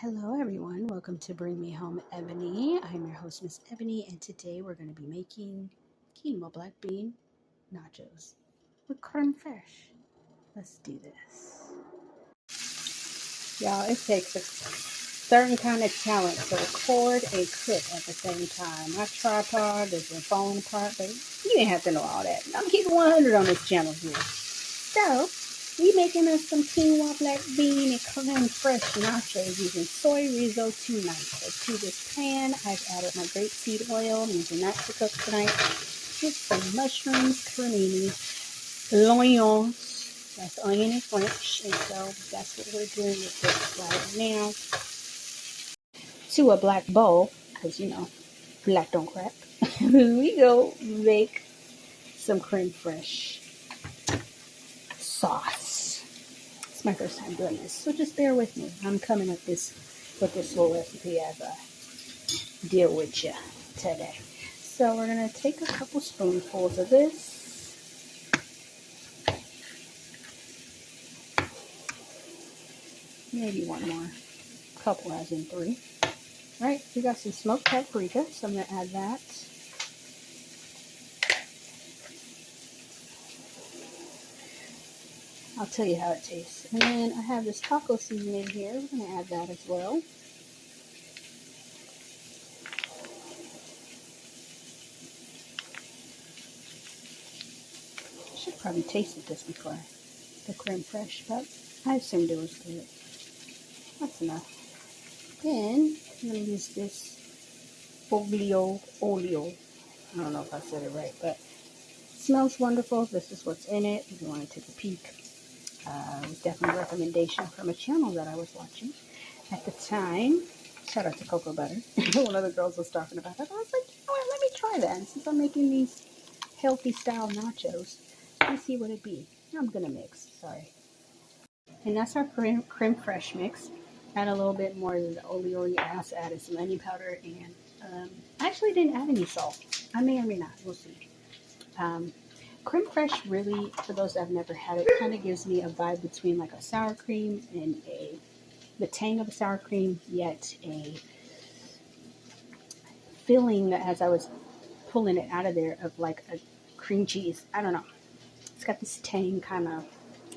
Hello everyone, welcome to Bring Me Home Ebony. I'm your host, Miss Ebony, and today we're going to be making quinoa black bean nachos with creme fraiche. Let's do this. Y'all, it takes a certain kind of talent to record and cook at the same time. My tripod has been falling apart, but you didn't have to know all that. I'm keeping 100 on this channel here. So, we making us some quinoa black bean and creme fraiche nachos using soy riso tonight. So to this pan, I've added my grapeseed oil. I'm using that to cook tonight. With some mushrooms, cremini, l'oignons. That's onion in French. And so that's what we're doing with this right now. To a black bowl, because you know, black don't crack. We go make some creme fraiche sauce. It's my first time doing this, so just bear with me. I'm coming with this little recipe as I deal with you today. So we're gonna take a couple spoonfuls of this. Maybe one more. Couple as in 3. All right, we got some smoked paprika, so I'm gonna add that. I'll tell you how it tastes. And then I have this taco seasoning here. We're going to add that as well. I should probably tasted this before the creme fraiche, but I assumed it was good. That's enough. Then I'm going to use this olio. I don't know if I said it right, but it smells wonderful. This is what's in it. If you want to take a peek. It was definitely a recommendation from a channel that I was watching at the time. Shout out to Cocoa Butter. One of the girls was talking about it. I was like, you know what, let me try that. And since I'm making these healthy style nachos, let me see what it be. I'm going to mix. Sorry. And that's our creme fraiche mix. Add a little bit more of the oleo. I also added some onion powder. And I actually didn't add any salt. I may or may not. We'll see. Creme fraiche really, for those that have never had it, kind of gives me a vibe between like a sour cream and the tang of a sour cream, yet a feeling as I was pulling it out of there of like a cream cheese. I don't know. It's got this tang kind of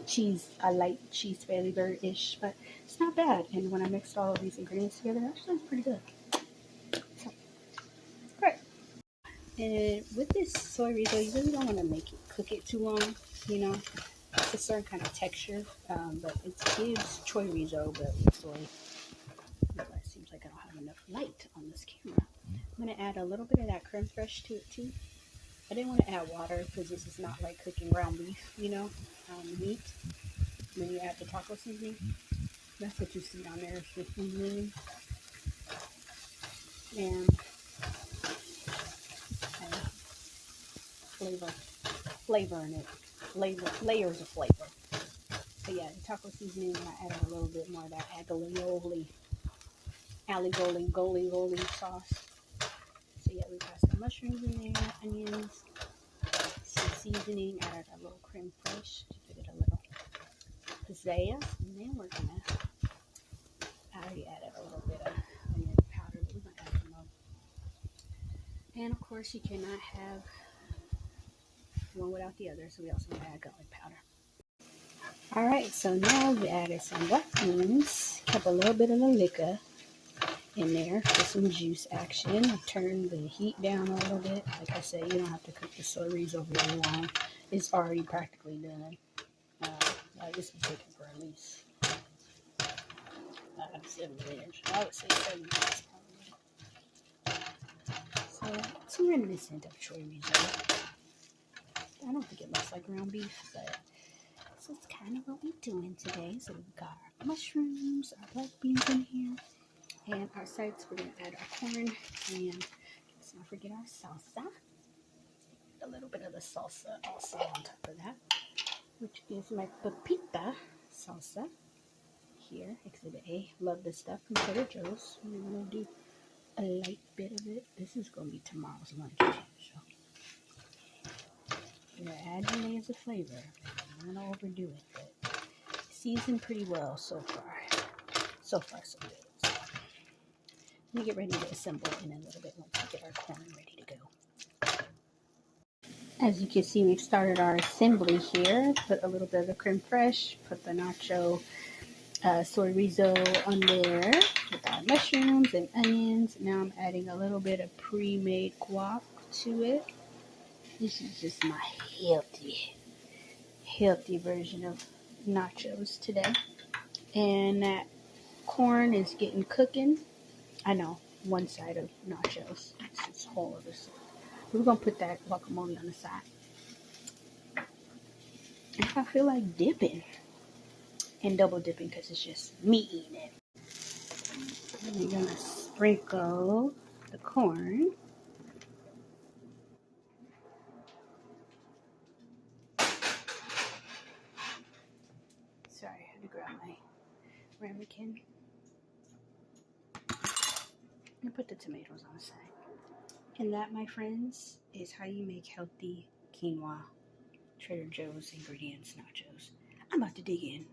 cheese, a light cheese flavor-ish, but it's not bad. And when I mixed all of these ingredients together, actually it's pretty good. So, great. And with this soy riso, you really don't want to cook it too long, you know. It's a certain kind of texture, but it gives chorizo, but with soy. It seems like I don't have enough light on this camera. I'm going to add a little bit of that creme fraiche to it too. I didn't want to add water because this is not like cooking ground beef, you know, meat. When you add the taco seasoning, that's what you see on there is the seasoning. And flavor in it. Layers of flavor. So yeah, the taco seasoning, I added a little bit more of that goli sauce. So yeah, we got some mushrooms in there, onions, some seasoning, added a little creme fraiche to give it a little pizzazz. And then we're gonna, I already added a little bit of onion powder, but we're gonna add some more. And of course, you cannot have one without the other, so we also add garlic powder. Alright, so now we added some black beans, kept a little bit of the liquor in there for some juice action. I turned the heat down a little bit. Like I said, you don't have to cook the soy riso very long. It's already practically done. This will take for at least 7 minutes. I would say 7 minutes probably. So it's reminiscent of chorizo. I don't think it looks like ground beef, but this is kind of what we're doing today. So we've got our mushrooms, our black beans in here, and our sides. We're going to add our corn, and let's not forget our salsa. A little bit of the salsa also on top of that, which is my pepita salsa. Here, Exhibit A. Love this stuff from Trader Joe's. We're going to do a light bit of it. This is going to be tomorrow's lunch. So we're going to add the layers of flavor. I don't overdo it, but seasoned pretty well so far. So far, so good. me get ready to assemble in a little bit once we get our corn ready to go. As you can see, we've started our assembly here. Put a little bit of the creme fraiche, put the nacho soy risotto on there with our mushrooms and onions. Now I'm adding a little bit of pre-made guac to it. This is just my healthy version of nachos today. And that corn is getting cooking. I know, one side of nachos. It's whole other side. We're gonna put that guacamole on the side. If I feel like dipping and double dipping because it's just me eating it. And we're gonna sprinkle the corn. Sorry, I had to grab my ramekin. And put the tomatoes on the side. And that, my friends, is how you make healthy quinoa Trader Joe's ingredients nachos. I'm about to dig in.